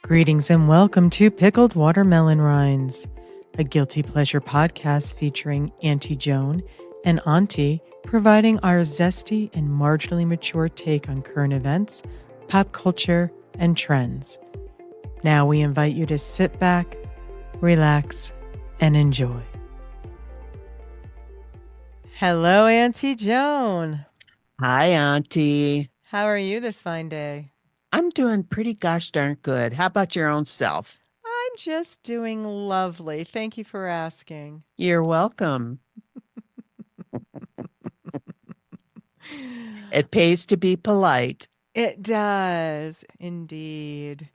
Greetings and welcome to Pickled Watermelon Rinds, a guilty pleasure podcast featuring Auntie Joan and Auntie providing our zesty and marginally mature take on current events, pop culture, and trends. Now we invite you to sit back, relax, and enjoy. Hello, Auntie Joan. Hi, Auntie. How are you this fine day? I'm doing pretty gosh darn good. How about your own self? I'm just doing lovely. Thank you for asking. You're welcome. It pays to be polite. It does, indeed.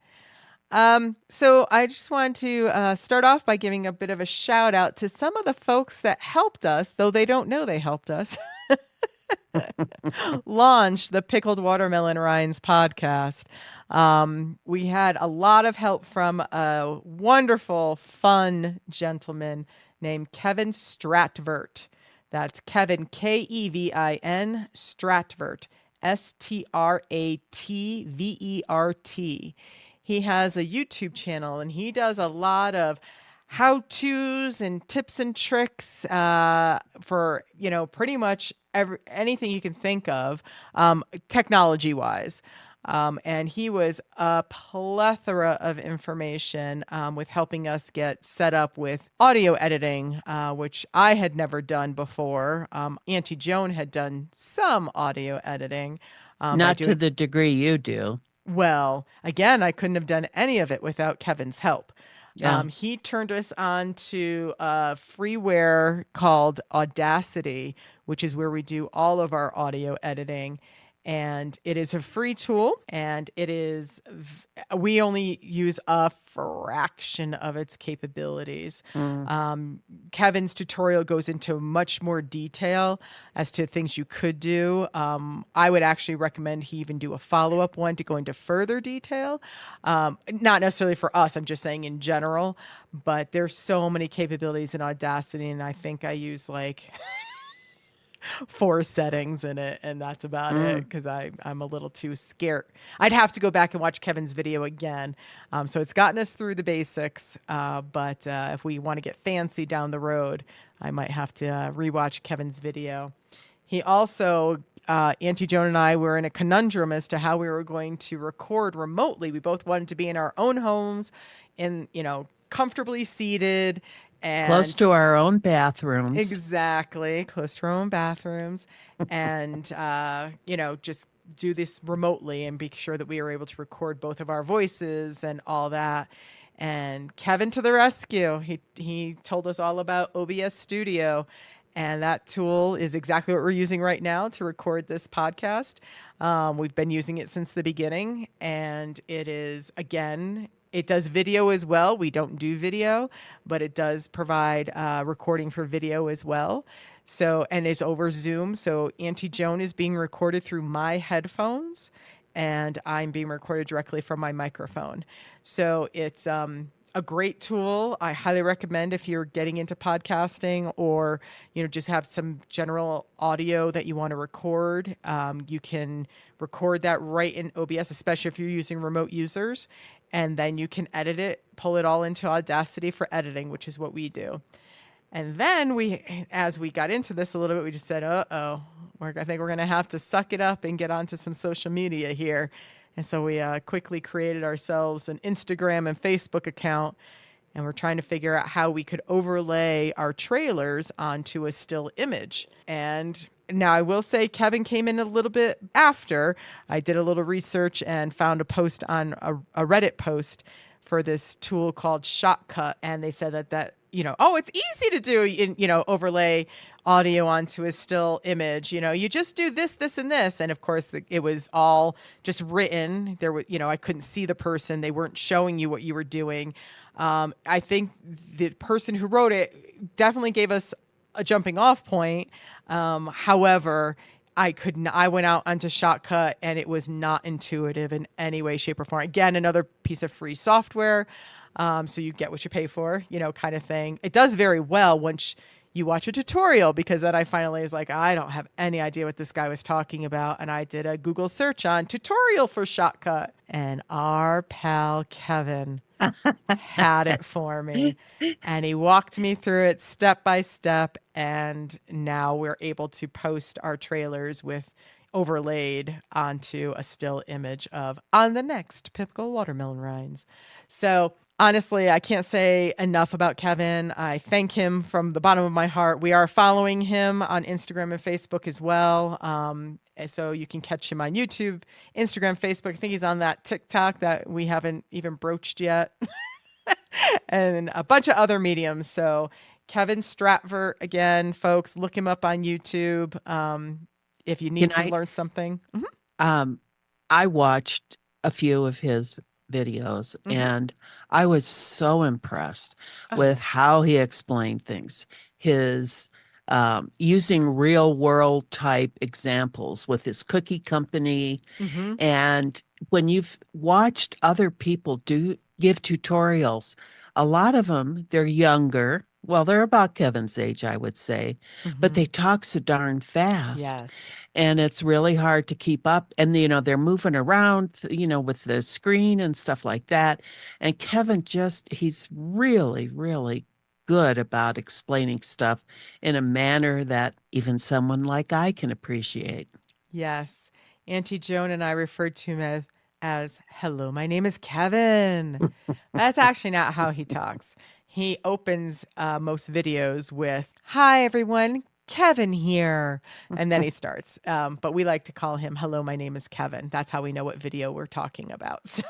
So I just want to start off by giving a bit of a shout out to some of the folks that helped us, though they don't know they helped us, launch the Pickled Watermelon Rinds podcast. We had a lot of help from a wonderful, fun gentleman named Kevin Stratvert. That's Kevin, Kevin, Stratvert, Stratvert. He has a YouTube channel and he does a lot of how-tos and tips and tricks for, pretty much anything you can think of technology-wise. And he was a plethora of information with helping us get set up with audio editing, which I had never done before. Auntie Joan had done some audio editing. Not to the degree you do. Well, again, I couldn't have done any of it without Kevin's help. Yeah. He turned us on to freeware called Audacity, which is where we do all of our audio editing. And it is a free tool, and we only use a fraction of its capabilities. Kevin's tutorial goes into much more detail as to things you could do. I would actually recommend he even do a follow-up one to go into further detail. Not necessarily for us, I'm just saying in general, but there's so many capabilities in Audacity, and I think I use like 4 settings in it, and that's about it, because I'm a little too scared. I'd have to go back and watch Kevin's video again. So it's gotten us through the basics, but if we want to get fancy down the road, I might have to rewatch Kevin's video. He also, Auntie Joan and I were in a conundrum as to how we were going to record remotely. We both wanted to be in our own homes and, comfortably seated, and close to our own bathrooms. Exactly. Close to our own bathrooms. And, just do this remotely and be sure that we were able to record both of our voices and all that. And Kevin to the rescue. He told us all about OBS Studio. And that tool is exactly what we're using right now to record this podcast. We've been using it since the beginning. And it is, again, it does video as well. We don't do video, but it does provide recording for video as well. So, and it's over Zoom. So Auntie Joan is being recorded through my headphones, and I'm being recorded directly from my microphone. So it's a great tool. I highly recommend if you're getting into podcasting or, just have some general audio that you want to record. You can record that right in OBS, especially if you're using remote users. And then you can edit it, pull it all into Audacity for editing, which is what we do. And then as we got into this a little bit, we just said, I think we're going to have to suck it up and get onto some social media here. And so we quickly created ourselves an Instagram and Facebook account, and we're trying to figure out how we could overlay our trailers onto a still image. And now I will say Kevin came in a little bit after. I did a little research and found a post on a Reddit post for this tool called Shotcut. And they said that it's easy to do, overlay audio onto a still image. You just do this, this, and this. And of course, it was all just written. There was, I couldn't see the person. They weren't showing you what you were doing. I think the person who wrote it definitely gave us a jumping off point. However, I went out onto Shotcut and it was not intuitive in any way, shape, or form. Again, another piece of free software. So you get what you pay for, kind of thing. It does very well once you watch a tutorial, because then I finally was like, I don't have any idea what this guy was talking about. And I did a Google search on tutorial for shotcut. And our pal Kevin had it for me. And he walked me through it step by step. And now we're able to post our trailers with overlaid onto a still image of on the next Pipco watermelon rinds. So honestly, I can't say enough about Kevin. I thank him from the bottom of my heart. We are following him on Instagram and Facebook as well. So you can catch him on YouTube, Instagram, Facebook. I think he's on that TikTok that we haven't even broached yet, and a bunch of other mediums. So Kevin Stratvert, again, folks, look him up on YouTube. If you need Can to learn something. Mhm, um, I watched a few of his videos mhm. and I was so impressed Oh, with yeah. how he explained things. His using real world type examples with his cookie company. Hmm. And when you've watched other people give tutorials, a lot of them, they're younger. Well, they're about Kevin's age, I would say, but Hmm. they talk so darn fast. Yes. And it's really hard to keep up. And, they're moving around, with the screen and stuff like that. And Kevin he's really, really good about explaining stuff in a manner that even someone like I can appreciate. Yes. Auntie Joan and I referred to him as hello, my name is Kevin. That's actually not how he talks. He opens most videos with, hi, everyone, Kevin here. And then he starts. But we like to call him, hello, my name is Kevin. That's how we know what video we're talking about. So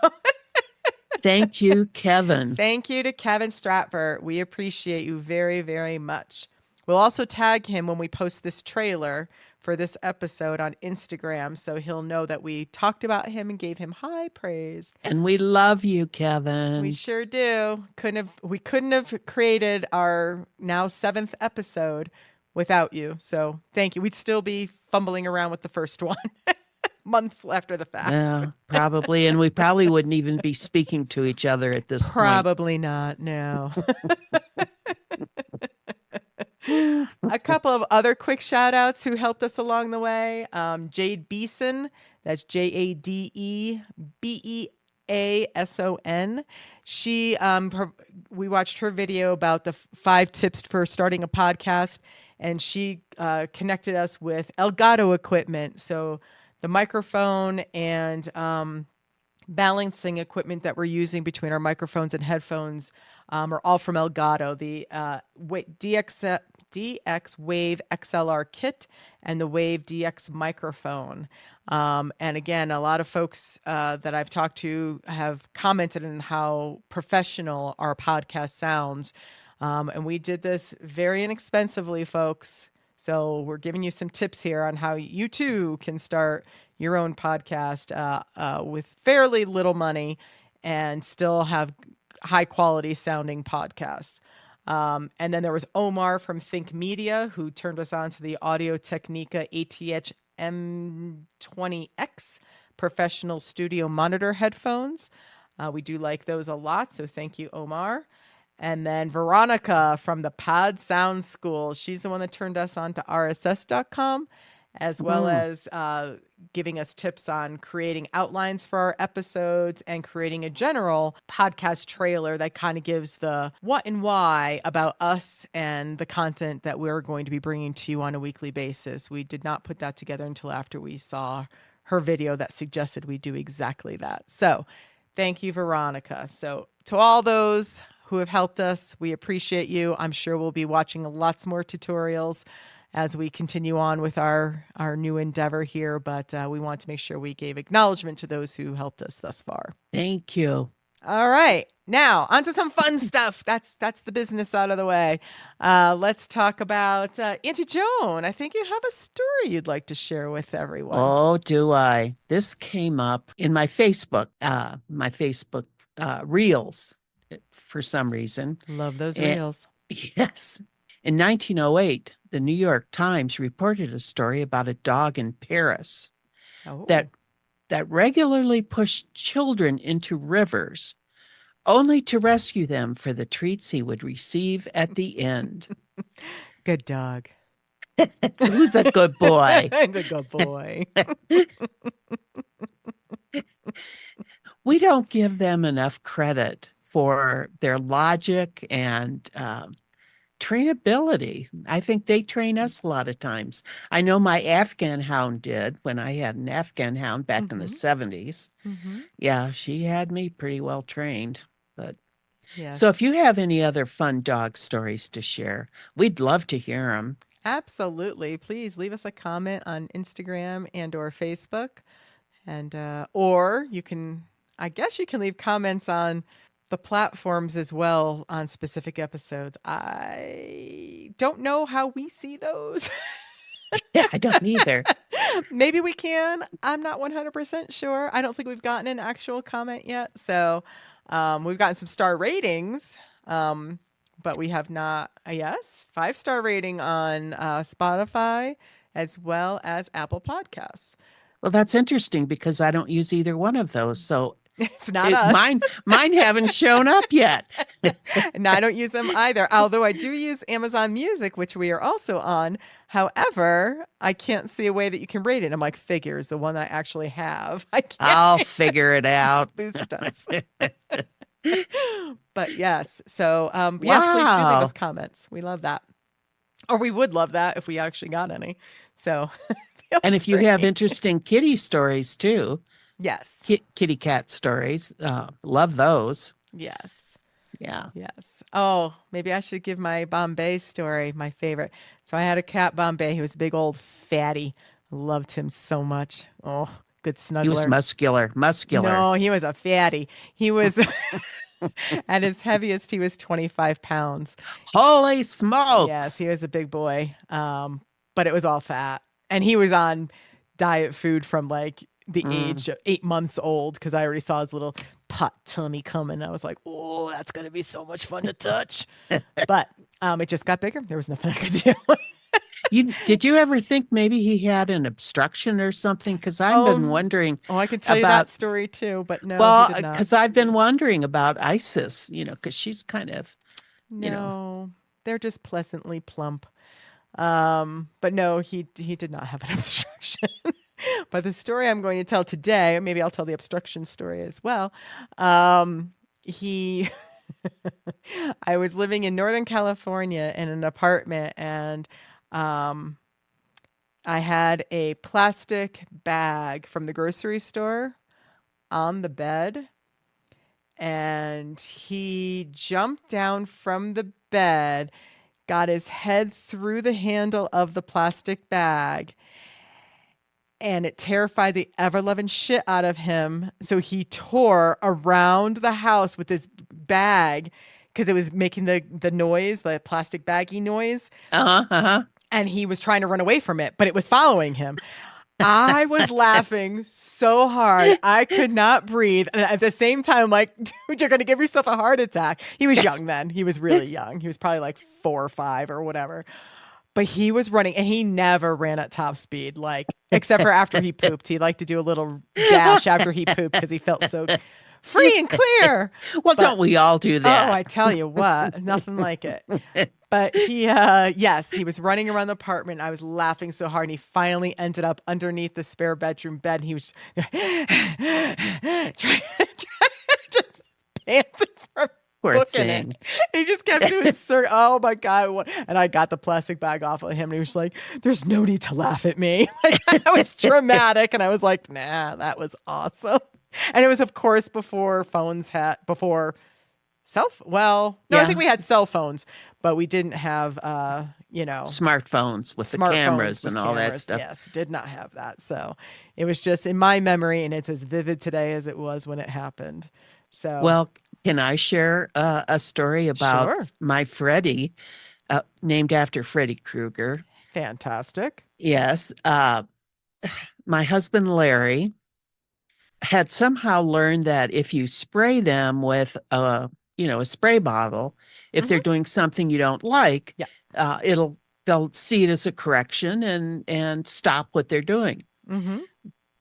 Thank you, Kevin. thank you to Kevin Stratford. We appreciate you very, very much. We'll also tag him when we post this trailer for this episode on Instagram, so he'll know that we talked about him and gave him high praise. And we love you, We Kevin. sure do. We couldn't have created our now 7th episode without you. So thank you. We'd still be fumbling around with the first one months after the fact. Yeah, probably. And we probably wouldn't even be speaking to each other at this point. Probably not. No. A couple of other quick shout outs who helped us along the way. Jade Beeson, that's JadeBeason. We watched her video about the 5 tips for starting a podcast, and she connected us with Elgato equipment. So the microphone and balancing equipment that we're using between our microphones and headphones are all from Elgato. The DX Wave XLR kit and the Wave DX microphone. And again, a lot of folks that I've talked to have commented on how professional our podcast sounds. And we did this very inexpensively, folks. So we're giving you some tips here on how you too can start your own podcast with fairly little money and still have high quality sounding podcasts. And then there was Omar from Think Media, who turned us on to the Audio Technica ATH M20X professional studio monitor headphones. We do like those a lot, so thank you, Omar. And then Veronica from the Pod Sound School. She's the one that turned us on to RSS.com, as well as giving us tips on creating outlines for our episodes and creating a general podcast trailer that kind of gives the what and why about us and the content that we're going to be bringing to you on a weekly basis. We did not put that together until after we saw her video that suggested we do exactly that. So thank you, Veronica. So to all those who have helped us, we appreciate you. I'm sure we'll be watching lots more tutorials as we continue on with our new endeavor here, but we want to make sure we gave acknowledgement to those who helped us thus far. Thank you. All right, now on to some fun stuff. That's the business out of the way. Let's talk about Auntie Joan. I think you have a story you'd like to share with everyone. Oh, do I? This came up in my Facebook reels for some reason. Love those And- reels. Yes. In 1908, the New York Times reported a story about a dog in Paris Oh. that regularly pushed children into rivers only to rescue them for the treats he would receive at the end. Good dog. Who's a good boy? And a good boy. We don't give them enough credit for their logic and trainability. I think they train us a lot of times. I know my Afghan hound did when I had an Afghan hound back in the Mm-hmm. 70s. Mm-hmm. Yeah, she had me pretty well trained. But so Yes. if you have any other fun dog stories to share, we'd love to hear them. Absolutely. Please leave us a comment on Instagram and or Facebook. And or you can I guess you can leave comments on the platforms as well on specific episodes. I don't know how we see those. Yeah, I don't either. Maybe we can. I'm not 100% sure. I don't think we've gotten an actual comment yet. So we've gotten some star ratings, but we have not, yes, 5-star rating on Spotify as well as Apple Podcasts. Well, that's interesting because I don't use either one of those. So It's not us. mine haven't shown up yet. And I don't use them either. Although I do use Amazon Music, which we are also on. However, I can't see a way that you can rate it. I'm like, figures, the one I actually have. I can't I'll figure it out. boost us. But yes. So yes, please do leave us Wow. comments. We love that. Or we would love that if we actually got any. So feel And if you have free. interesting kitty stories too, Yes. kitty cat stories, love those. Yes. Yeah. Yes. Oh, maybe I should give my Bombay story, my favorite. So I had a cat, Bombay. He was a big old fatty. Loved him so much. Oh, good He was snuggler. muscular, muscular. No, he was a fatty. He was at his heaviest, he was 25 pounds. Holy Yes, smokes. he was a big boy. But it was all fat. And he was on diet food from like the Mm. age of 8 months old because I already saw his little pot tummy coming. I was like, oh, that's going to be so much fun to touch. But it just got bigger. There was nothing I could do. Did you ever think maybe he had an obstruction or something? Because I've been oh, wondering oh, I can tell you that about, story too. But no, he well, did not. because I've been wondering about Isis, because she's kind of, you know, No, they're just pleasantly plump. But no, he did not have an obstruction. But the story I'm going to tell today, maybe I'll tell the obstruction story as well. He I was living in Northern California in an apartment and um I had a plastic bag from the grocery store on the bed and he jumped down from the bed, got his head through the handle of the plastic bag, and it terrified the ever loving shit out of him. So he tore around the house with this bag because it was making the noise, the plastic baggy noise, uh-huh, uh-huh. and he was trying to run away from it, but it was following him. I was laughing so hard. I could not breathe. And at the same time, I'm like, dude, you're going to give yourself a heart attack. He was young then. He was really young. He was probably like 4 or 5 or whatever. But he was running and he never ran at top speed, like, except for after he pooped. He liked to do a little dash after he pooped because he felt so free and clear. Well, But don't we all do oh, that? I tell you what, nothing like it. But yes, he was running around the apartment. I was laughing so hard, and he finally ended up underneath the spare bedroom bed. And he was just panting from Poor booking thing. it. And he just kept doing, sir. Oh my God. And I got the plastic bag off of him, and he was like, there's no need to laugh at me. Like, that was dramatic. And I was like, nah, that was awesome. And it was, of course, before well, no, I Yeah. think we had cell phones, but we didn't have, Smartphones with the smartphones cameras with and all that cameras. stuff. Yes, did not have that. So it was just in my memory, and it's as vivid today as it was when it happened. So Well, can I share a story about sure, my Freddy, named after Freddy Krueger? fantastic. Yes. My husband, Larry, had somehow learned that if you spray them with a spray bottle, if they're Hmm. doing something you don't like, Yeah. they'll see it as a correction and stop what they're doing. Hmm.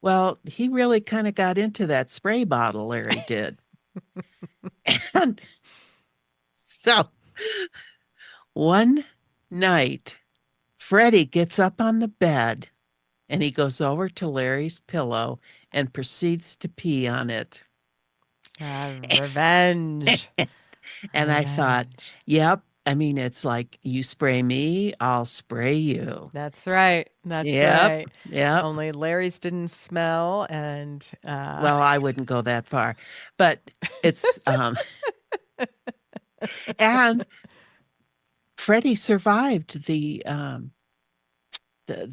Well, he really kind of got into that spray bottle, Larry did. And so one night, Freddy gets up on the bed and he goes over to Larry's pillow and proceeds to pee on it. Revenge. And I thought, Revenge. yep. I mean, it's like you spray me, I'll spray you. That's right. That's Yep. right. Yep. Only Larry's didn't smell, and Well, I wouldn't go that far, but it's and Freddie survived the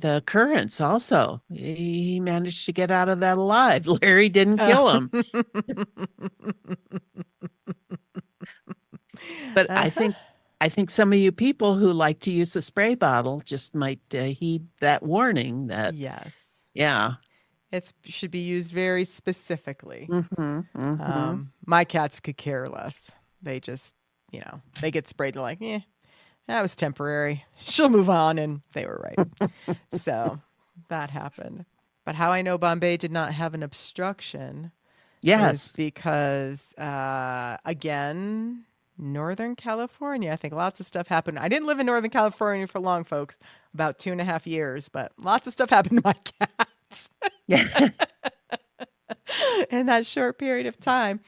occurrence also. He managed to get out of that alive. Larry didn't kill him. But I think some of you people who like to use the spray bottle just might heed that warning that yes, yeah. it should be used very specifically. Mm-hmm, mm-hmm. My cats could care less. They just, they get sprayed. They're like, that was temporary. She'll move on. And they were right. So that happened. But how I know Bombay did not have an obstruction is Yes. because, again, Northern California, I think lots of stuff happened. I didn't live in Northern California for long, folks, about 2.5 years, but lots of stuff happened to my cats Yeah. in that short period of time.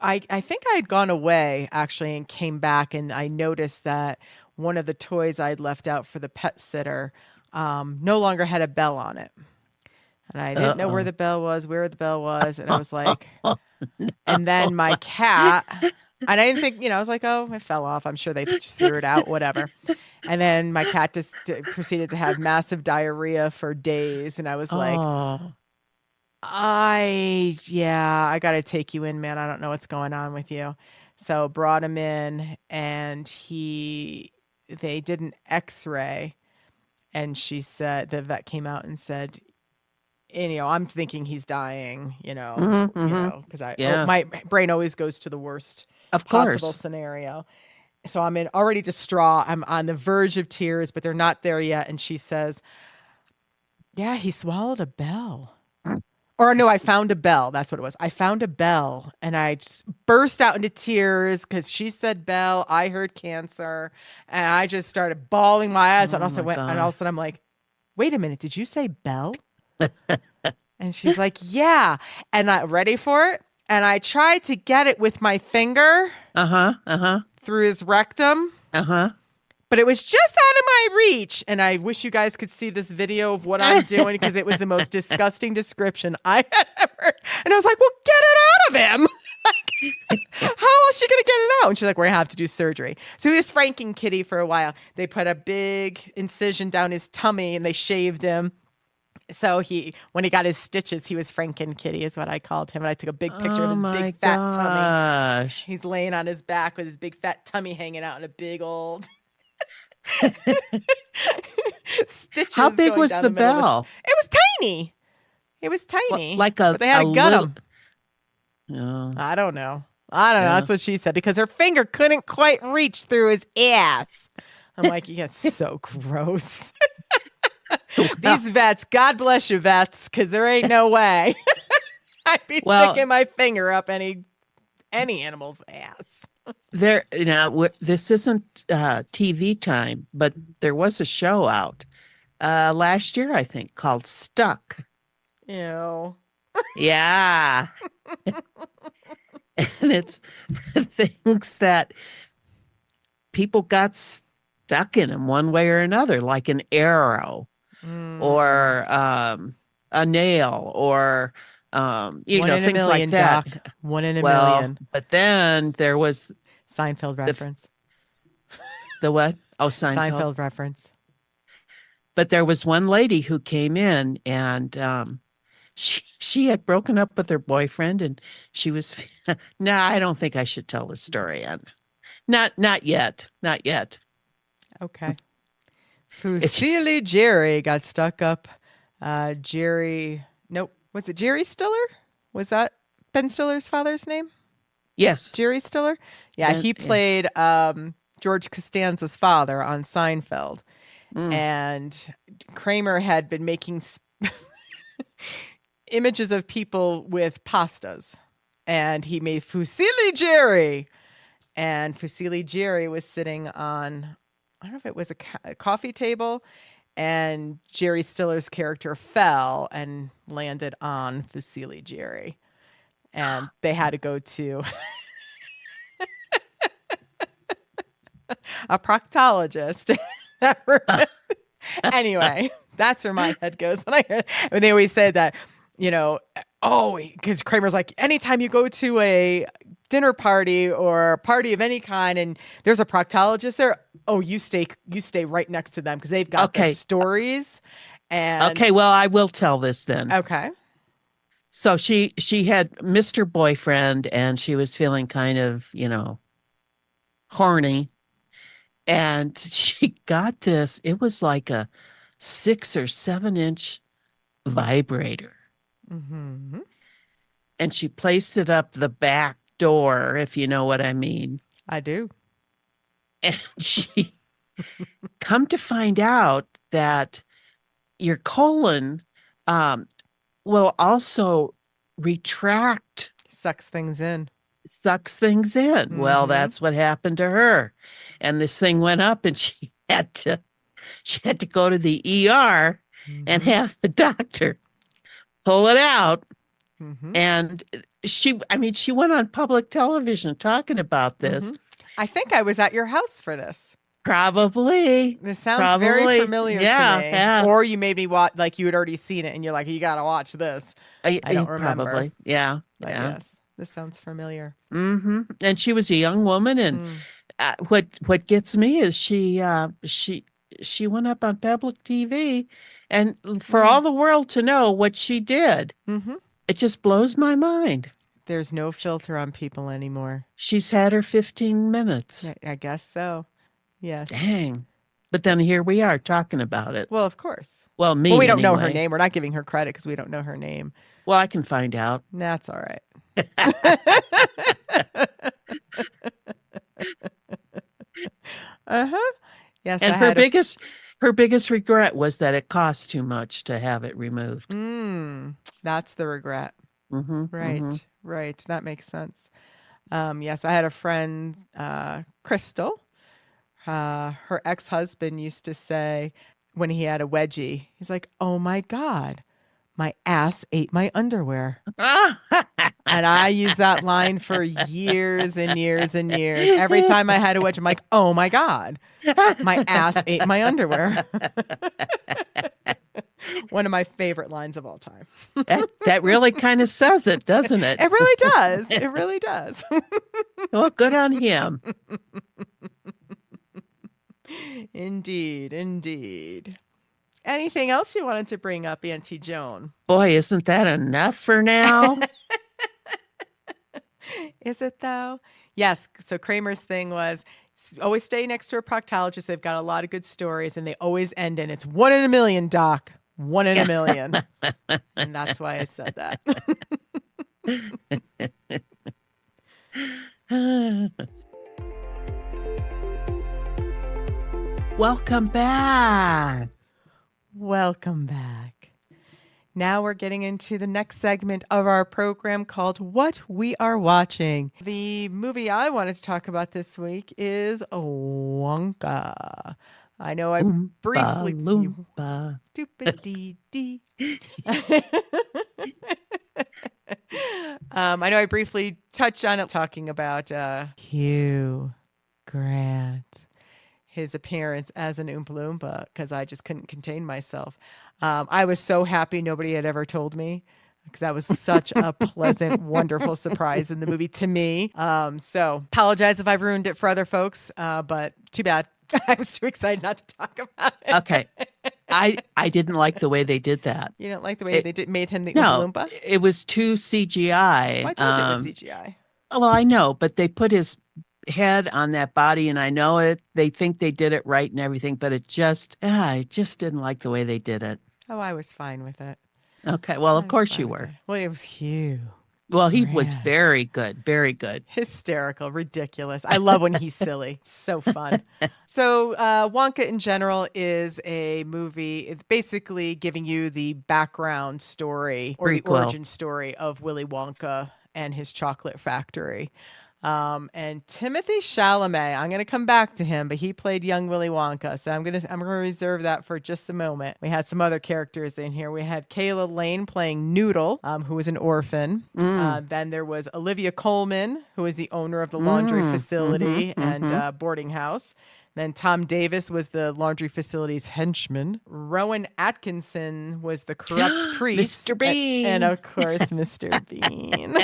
I think I had gone away actually and came back, and I noticed that one of the toys I'd left out for the pet sitter no longer had a bell on it. And I didn't know where the bell was, where the bell was. And I was like, and then my cat, and I didn't think, I was like, oh, it fell off. I'm sure they just threw it out, whatever. And then my cat just proceeded to have massive diarrhea for days. And I was like, Oh. I got to take you in, man. I don't know what's going on with you. So brought him in, and they did an x-ray, and she said, the vet came out and said, and, I'm thinking he's dying, Mm-hmm, mm-hmm. because Yeah. my brain always goes to the worst Of possible course. scenario. So I'm already distraught. I'm on the verge of tears, but they're not there yet. And she says, yeah, he swallowed a bell. Or no, I found a bell. That's what it was. I found a bell, and I just burst out into tears because she said bell. I heard cancer, and I just started bawling my eyes out. And Oh also my went, and all God. of a sudden I'm like, "Wait a minute, did you say bell?" And she's like, "Yeah." And I ready for it, and I tried to get it with my finger Uh-huh. Uh-huh. through his rectum. Uh-huh. But it was just out of my reach. And I wish you guys could see this video of what I'm doing because it was the most disgusting description I had ever. And I was like, well, get it out of him. How else is she going to get it out? And she's like, we're going to have to do surgery. So he was franking Kitty for a while. They put a big incision down his tummy and they shaved him. So when he got his stitches, he was Franken Kitty is what I called him. And I took a big picture of Oh his my big fat tummy. gosh. He's laying on his back with his big fat tummy hanging out and a big old stitches. How big going was down the middle of bell? it was tiny. It was tiny. Like but they had to gut little. him. Oh, I don't know. Yeah. That's what she said because her finger couldn't quite reach through his ass. I'm like, yeah, so gross. These vets, God bless you, vets, because there ain't no way I'd be sticking my finger up any animal's ass. This isn't TV time, but there was a show out last year, I think, called Stuck. Ew. Yeah. And it's things that people got stuck in them one way or another, like an arrow or a nail or things like that. Doc. 1 in a million. But then there was Seinfeld reference. The what? Oh, Seinfeld. Seinfeld reference. But there was one lady who came in and she had broken up with her boyfriend and she was I don't think I should tell the story. Not yet. Not yet. Okay. Fusilli Jerry got stuck up. Nope. Was it Jerry Stiller? Was that Ben Stiller's father's name? Yes. Jerry Stiller? Yeah, he played George Costanza's father on Seinfeld. And Kramer had been making images of people with pastas. And he made Fusilli Jerry. And Fusilli Jerry was sitting on I don't know if it was a coffee table, and Jerry Stiller's character fell and landed on Fusilli Jerry. And they had to go to a proctologist. Anyway, that's where my head goes when I hear. When they always say that, because Kramer's like, anytime you go to a dinner party or a party of any kind, and there's a proctologist there, you stay right next to them because they've got the stories. And okay, well, I will tell this then. Okay. So she had Mr. Boyfriend, and she was feeling kind of, horny. And she got this. It was like a 6 or 7 inch vibrator. Mm-hmm. And she placed it up the back door, if you know what I mean. I do. And she come to find out that your colon will also retract. Sucks things in. Well, that's what happened to her. And this thing went up, and she had to go to the ER and have the doctor pull it out. And she went on public television talking about this. I think I was at your house for this. Probably. This sounds very familiar to me. Yeah. Or you made me watch, like you had already seen it and you're like, you got to watch this. I don't remember. Probably. Yeah. But yes, this sounds familiar. And she was a young woman. And what gets me is she went up on public TV, and for all the world to know what she did, it just blows my mind. There's no filter on people anymore. She's had her 15 minutes. I guess so. Yes. Dang. But then here we are talking about it. Well, of course. Well, we don't know her name. We're not giving her credit because we don't know her name. Well, I can find out. That's all right. Yes. And her biggest regret was that it cost too much to have it removed. That's the regret. Right. That makes sense. Yes, I had a friend, Crystal. Her ex-husband used to say when he had a wedgie, he's like, "Oh my God, my ass ate my underwear." And I used that line for years and years and years. Every time I had a wedgie, I'm like, "Oh my God, my ass ate my underwear." One of my favorite lines of all time. That really kind of says it, doesn't it? It really does. It really does. Well, good on him. Indeed. Anything else you wanted to bring up, Auntie Joan? Boy, isn't that enough for now? Is it though? Yes. So Kramer's thing was always stay next to a proctologist. They've got a lot of good stories, and they always end in, "It's 1 in a million, doc. 1 in a million." And that's why I said that. Welcome back. Welcome back. Now we're getting into the next segment of our program called What We Are Watching. The movie I wanted to talk about this week is Wonka. I know I briefly... Loompa. Doop-a-dee-dee. I know I briefly touched on it talking about Hugh Grant. His appearance as an Oompa Loompa, because I just couldn't contain myself. I was so happy nobody had ever told me, because that was such a pleasant, wonderful surprise in the movie to me. So apologize if I've ruined it for other folks, but too bad. I was too excited not to talk about it. Okay. I didn't like the way they did that. You didn't like the way they made him the Oompa Loompa? It was too CGI. Well, I told you it was CGI. Well, I know, but they put his head on that body, and I know it. They think they did it right and everything, but I just didn't like the way they did it. Oh, I was fine with it. Okay, well, of course you were. Well, it was Hugh. Well, he was very good, very good. Hysterical, ridiculous. I love when he's silly. So fun. So Wonka in general is a movie. It's basically giving you the background story or the origin story of Willy Wonka and his chocolate factory. And Timothy Chalamet, I'm going to come back to him, but he played young Willy Wonka. So I'm going to reserve that for just a moment. We had some other characters in here. We had Kayla Lane playing Noodle, who was an orphan. Then there was Olivia Colman, who was the owner of the laundry facility and boarding house. Then Tom Davis was the laundry facility's henchman. Rowan Atkinson was the corrupt priest. Mr. Bean. And of course, Mr. Bean.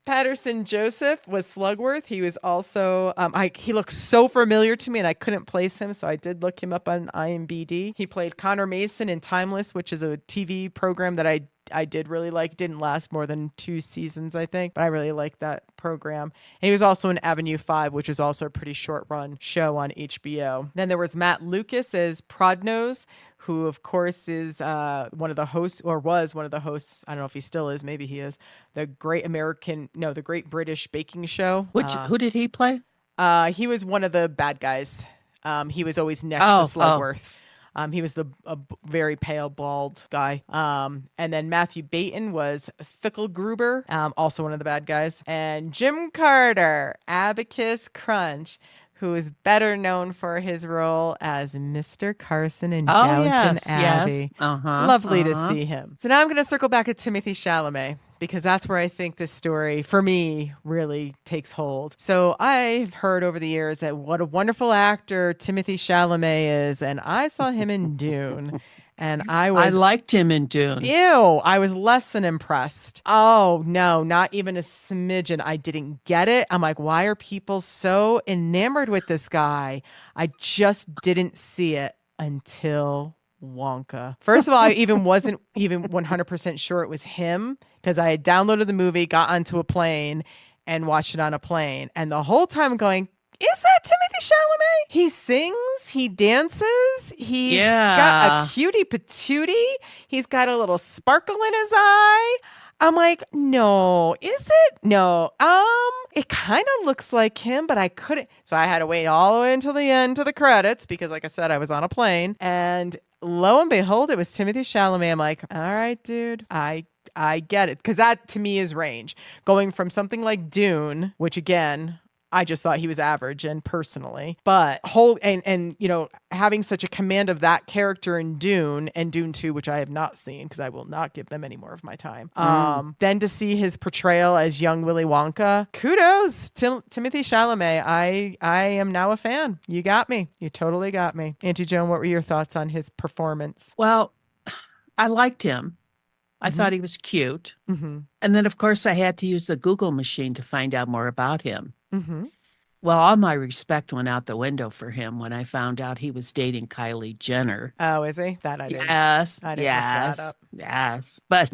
Patterson Joseph was Slugworth. He was also, he looks so familiar to me and I couldn't place him, so I did look him up on IMDb. He played Connor Mason in Timeless, which is a TV program that I did really like. Didn't last more than 2 seasons, I think, but I really liked that program. And he was also in Avenue 5, which was also a pretty short run show on HBO. Then there was Matt Lucas as Prodnose, who of course is one of the hosts, or was one of the hosts. I don't know if he still is. Maybe he is. The the Great British Baking Show. Who did he play? He was one of the bad guys. He was always next to Slugworth. He was a very pale, bald guy. And then Matthew Baton was Fickelgruber, also one of the bad guys. And Jim Carter, Abacus Crunch, who is better known for his role as Mr. Carson in Downton Abbey. Yes. Lovely to see him. So now I'm going to circle back to Timothy Chalamet, because that's where I think this story, for me, really takes hold. So I've heard over the years that what a wonderful actor Timothy Chalamet is, and I saw him in Dune. And I liked him in Dune. Ew, I was less than impressed. Oh, no, not even a smidgen. I didn't get it. I'm like, why are people so enamored with this guy? I just didn't see it until Wonka. First of all, I wasn't even 100% sure it was him, because I had downloaded the movie, got onto a plane, and watched it on a plane. And the whole time going, is that Timothy Chalamet? He sings, he dances, he's got a cutie patootie, he's got a little sparkle in his eye. I'm like, no, is it? No. It kind of looks like him, but I couldn't. So I had to wait all the way until the end to the credits, because like I said, I was on a plane, and lo and behold, it was Timothy Chalamet. I'm like, all right, dude, I get it. Because that to me is range. Going from something like Dune, which again, I just thought he was average, and personally, but having such a command of that character in Dune and Dune 2, which I have not seen because I will not give them any more of my time. Then to see his portrayal as young Willy Wonka, kudos to Timothy Chalamet. I am now a fan. You got me. You totally got me. Auntie Joan, what were your thoughts on his performance? Well, I liked him. I thought he was cute. And then, of course, I had to use the Google machine to find out more about him. Well, all my respect went out the window for him when I found out he was dating Kylie Jenner. Oh, is he? That I didn't. Yes. I didn't look that up. Yes. But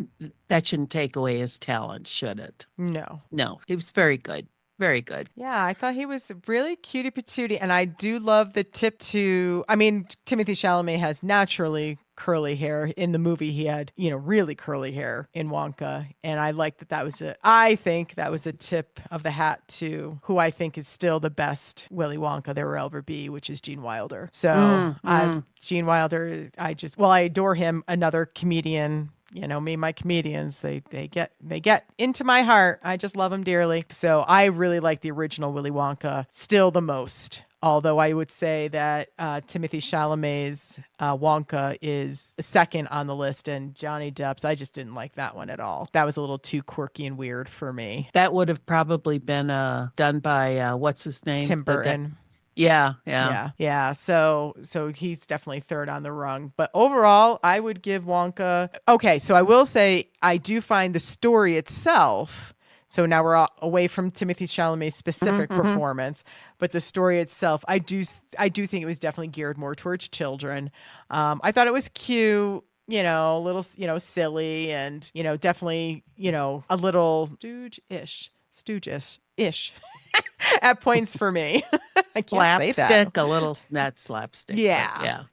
that shouldn't take away his talent, should it? No. No. He was very good. Very good. Yeah, I thought he was really cutie patootie. And I do love the tip to, Timothy Chalamet has naturally curly hair. In the movie, he had, really curly hair in Wonka. And I like I think that was a tip of the hat to who I think is still the best Willy Wonka there will ever be, which is Gene Wilder. So Gene Wilder, I adore him. Another comedian. My comedians, they get into my heart. I just love them dearly. So I really like the original Willy Wonka still the most. Although I would say that Timothy Chalamet's Wonka is second on the list, and Johnny Depp's, I just didn't like that one at all. That was a little too quirky and weird for me. That would have probably been done by, what's his name? Tim Burton. Yeah. So he's definitely third on the rung. But overall, I would give Wonka. Okay, so I will say I do find the story itself. So now we're away from Timothy Chalamet's specific performance, but the story itself, I do think it was definitely geared more towards children. I thought it was cute. A little, silly, and, definitely, a little stooge-ish at points for me. I can't say that. Slapstick, a little, not slapstick. Yeah.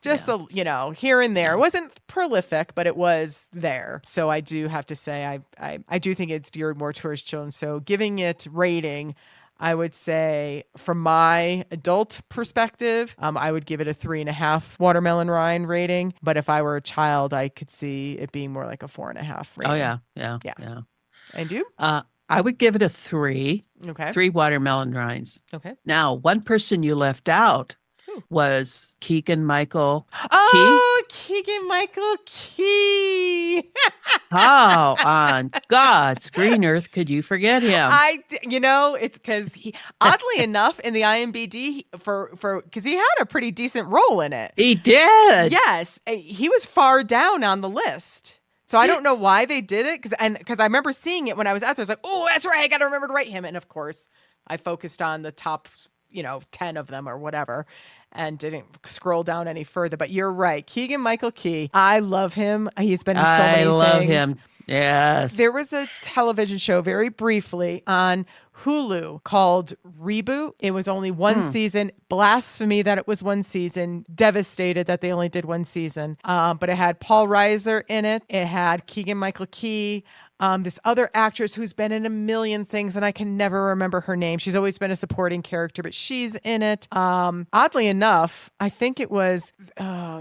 Here and there. It wasn't prolific, but it was there. So I do have to say, I do think it's geared more towards children. So giving it rating, I would say from my adult perspective, I would give it a 3.5 watermelon rind rating. But if I were a child, I could see it being more like a 4.5 rating. Oh, yeah. And you? I would give it a 3. Okay. 3 watermelon rinds. Okay. Now, one person you left out Who? was Keegan Michael Key. Oh, Keegan Michael Key. How on God's green earth could you forget him? It's because he, oddly enough, in the IMDb because he had a pretty decent role in it. He did. Yes, he was far down on the list. So I don't know why they did it because I remember seeing it when I was out there. I was like, oh, that's right, I got to remember to write him. And of course, I focused on the top, 10 of them or whatever, and didn't scroll down any further. But you're right, Keegan Michael Key. I love him. He's been in so many things. I love him. Yes. There was a television show very briefly on Hulu called Reboot. It was only one season. Blasphemy that it was one season. Devastated that they only did one season. But it had Paul Reiser in it. It had Keegan Michael Key. This other actress who's been in a million things, and I can never remember her name. She's always been a supporting character, but she's in it. Oddly enough, I think it was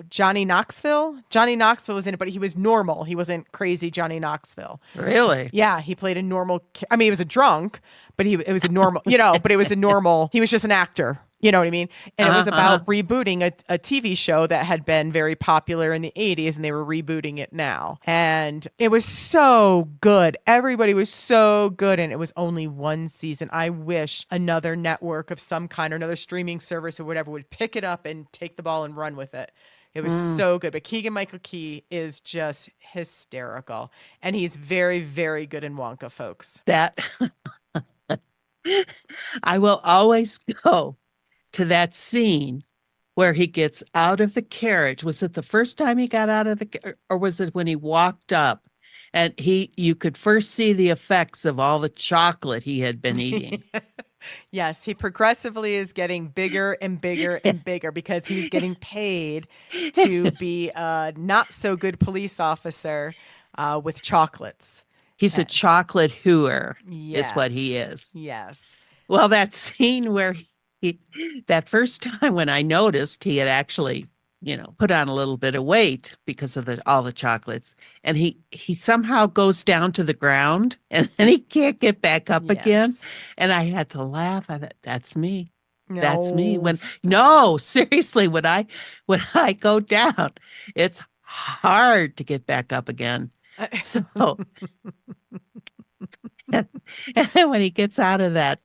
Johnny Knoxville. Johnny Knoxville was in it, but he was normal. He wasn't crazy Johnny Knoxville. Really? Yeah, he played a normal. He was a drunk, but it was a normal. But it was a normal. He was just an actor. You know what I mean? And it was about rebooting a TV show that had been very popular in the 80s, and they were rebooting it now. And it was so good. Everybody was so good, and it was only one season. I wish another network of some kind or another streaming service or whatever would pick it up and take the ball and run with it. It was so good. But Keegan Michael Key is just hysterical. And he's very, very good in Wonka, folks. That I will always go to that scene where he gets out of the carriage. Was it the first time he got out of the, or was it when he walked up and you could first see the effects of all the chocolate he had been eating? Yes, he progressively is getting bigger and bigger and bigger because he's getting paid to be a not so good police officer with chocolates. He's a chocolate hooer, yes, is what he is. Yes. Well, that scene where that first time when I noticed he had actually, put on a little bit of weight because of all the chocolates, and he somehow goes down to the ground and then he can't get back up again. And I had to laugh. I thought, that's me. No, that's me. No, seriously, when I go down, it's hard to get back up again. So, and when he gets out of that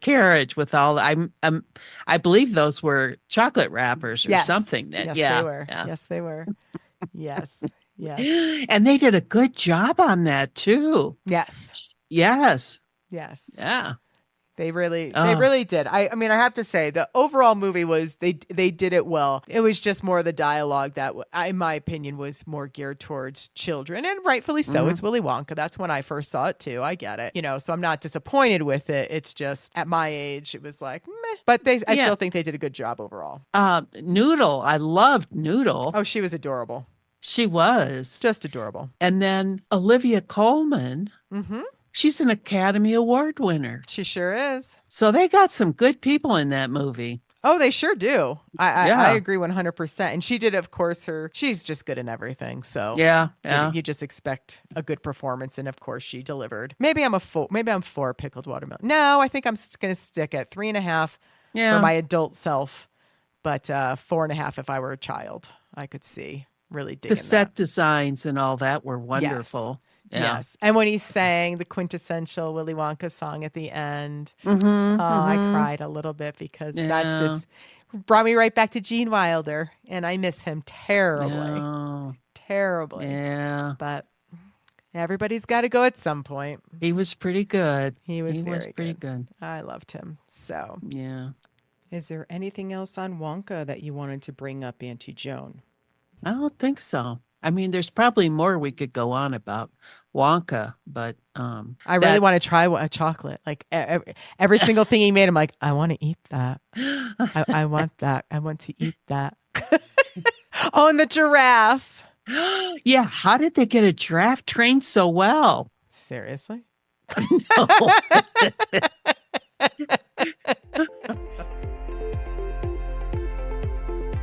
carriage with all, I believe those were chocolate wrappers or something. Yes, they were. Yeah. Yes, they were. Yes, yes. And they did a good job on that too. Yes. Yes. Yes. Yeah. They really did. I mean, I have to say the overall movie was, they did it well. It was just more of the dialogue that, in my opinion, was more geared towards children, and rightfully so. It's Willy Wonka. That's when I first saw it too. I get it. So I'm not disappointed with it. It's just at my age, it was like, meh. But I still think they did a good job overall. Noodle. I loved Noodle. Oh, she was adorable. She was. Just adorable. And then Olivia Colman. Mm-hmm. She's an Academy Award winner. She sure is. So they got some good people in that movie. Oh, they sure do. I agree 100%. And she did, of course, she's just good in everything. So yeah. You just expect a good performance. And of course she delivered. Maybe I'm 4 pickled watermelon. No, I think I'm going to stick at 3.5 for my adult self, but 4.5 if I were a child. I could see really digging the set designs and all that were wonderful. Yes. Yeah. Yes. And when he sang the quintessential Willy Wonka song at the end, I cried a little bit because that's just brought me right back to Gene Wilder. And I miss him terribly. Terribly. Yeah. But everybody's got to go at some point. He was pretty good. He was pretty good. I loved him. So. Yeah. Is there anything else on Wonka that you wanted to bring up, Auntie Joan? I don't think so. I mean, there's probably more we could go on about Wonka, but I really want to try a chocolate. Like every single thing he made, I'm like, I want to eat that. I want that. I want to eat that. Oh, and the giraffe. Yeah, how did they get a giraffe trained so well? Seriously? No.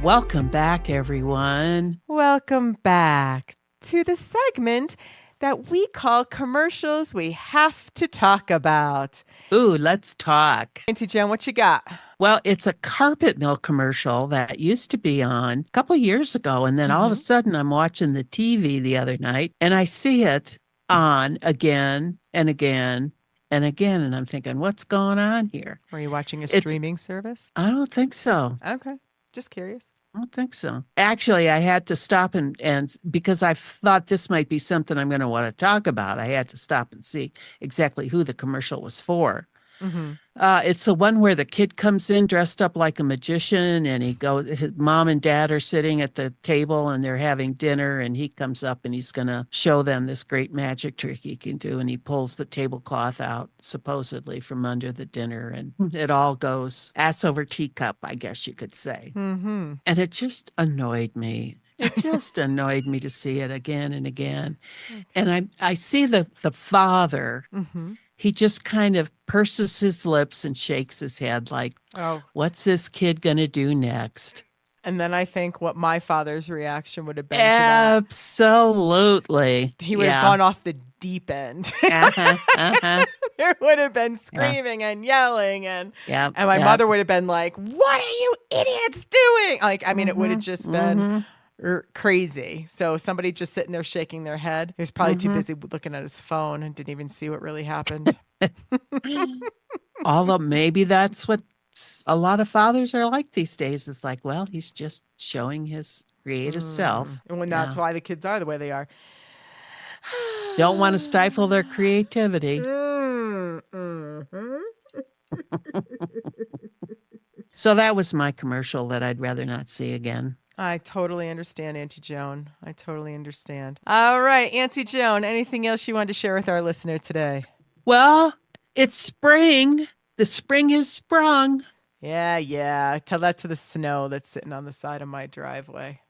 Welcome back, everyone. Welcome back to the segment that we call commercials we have to talk about. Ooh, let's talk. Auntie Joan, what you got? Well, it's a carpet mill commercial that used to be on a couple of years ago. And then all of a Mm-hmm. sudden, I'm watching the TV the other night and I see it on again and again and again. And I'm thinking, what's going on here? Were you watching a It's, streaming service? I don't think so. Okay. Just curious. I don't think so. Actually, I had to stop and because I thought this might be something I'm going to want to talk about, I had to stop and see exactly who the commercial was for. Mm-hmm. It's the one where the kid comes in dressed up like a magician and his mom and dad are sitting at the table and they're having dinner and he comes up and he's going to show them this great magic trick he can do. And he pulls the tablecloth out supposedly from under the dinner and it all goes ass over teacup, I guess you could say. Mm-hmm. And it just annoyed me. It just annoyed me to see it again and again. And I see the father. Mm-hmm. He just kind of purses his lips and shakes his head like, Oh. what's this kid going to do next? And then I think what my father's reaction would have been to that. Absolutely. He would have gone off the deep end. Uh-huh, uh-huh. There would have been screaming and yelling and Yeah. my mother would have been like, "What are you idiots doing?" Like, I mean, it would have just been crazy. So somebody just sitting there shaking their head. He was probably too busy looking at his phone and didn't even see what really happened. Although maybe that's what a lot of fathers are like these days. It's like, well, he's just showing his creative self. Well, that's why the kids are the way they are. Don't want to stifle their creativity. So that was my commercial that I'd rather not see again. I totally understand, Auntie Joan. I totally understand. All right, Auntie Joan, anything else you wanted to share with our listener today? Well, it's spring. The spring has sprung. Yeah. Tell that to the snow that's sitting on the side of my driveway.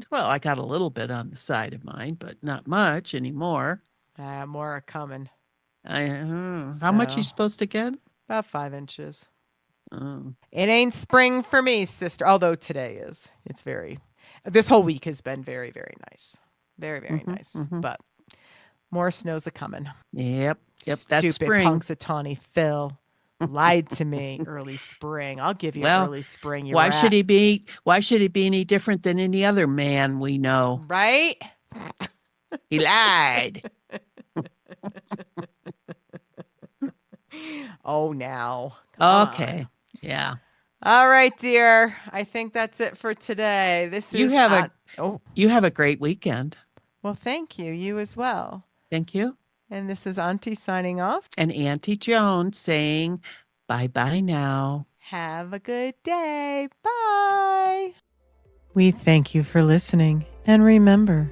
Well, I got a little bit on the side of mine, but not much anymore. More are coming. How much you supposed to get? About 5 inches. Oh. It ain't spring for me, sister. Although today is. This whole week has been very, very nice. Very, very nice. But more snow's a coming. Yep. That's Stupid spring. Punxsutawney Phil lied to me. Early spring. I'll give you early spring. Why should he be any different than any other man we know? Right? He lied. Oh, now. Come Okay. on. Yeah. All right, dear. I think that's it for today. You have a great weekend. Well, thank you. You as well. Thank you. And this is Auntie signing off. And Auntie Joan saying bye-bye now. Have a good day. Bye. We thank you for listening. And remember,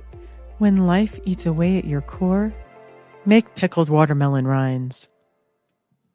when life eats away at your core, make pickled watermelon rinds.